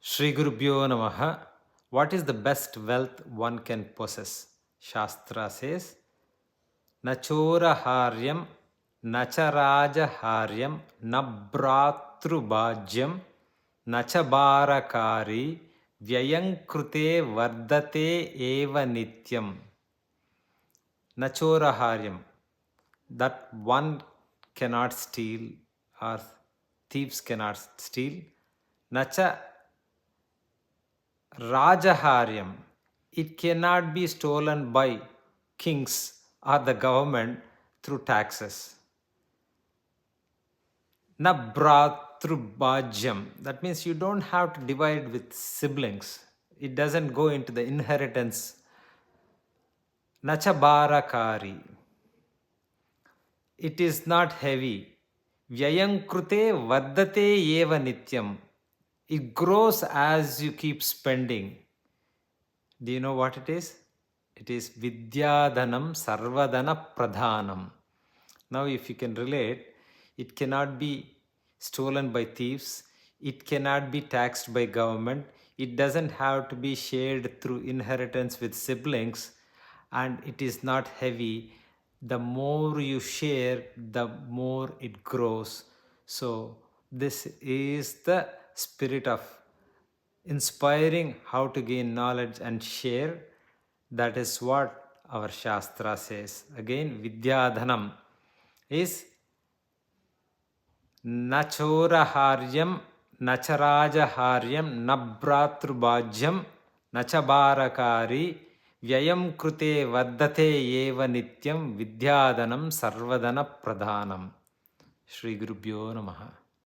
Shri Gurubhyo Namaha. What is the best wealth one can possess? Shastra says, Nachora haryam, nacharaja haryam, nabratrubhajyam, nachabarakari, vyayankrute vardate eva nityam. Nachora haryam, that one cannot steal or thieves cannot steal. Nacha Rajaharyam, it cannot be stolen by kings or the government through taxes. Na Bhratrubhajyam, that means you don't have to divide with siblings. It doesn't go into the inheritance. Nachabarakari, it is not heavy. Vyayankrute vaddate eva nityam, it grows as you keep spending. Do you know what it is? It is Vidyadhanam Sarvadana Pradhanam. Now, if you can relate, it cannot be stolen by thieves, it cannot be taxed by government, it doesn't have to be shared through inheritance with siblings, and it is not heavy. The more you share, the more it grows. So, this is the spirit of inspiring how to gain knowledge and share. That is what our Shastra says. Again, Vidyadhanam is Nachoraharyam, Nacharajaharyam, Nabratrubhajyam, Nachabarakari, Vyayam Krute Vaddate Eva Nityam, Vidyadhanam Sarvadana Pradhanam. Shri Gurubhyo Namaha.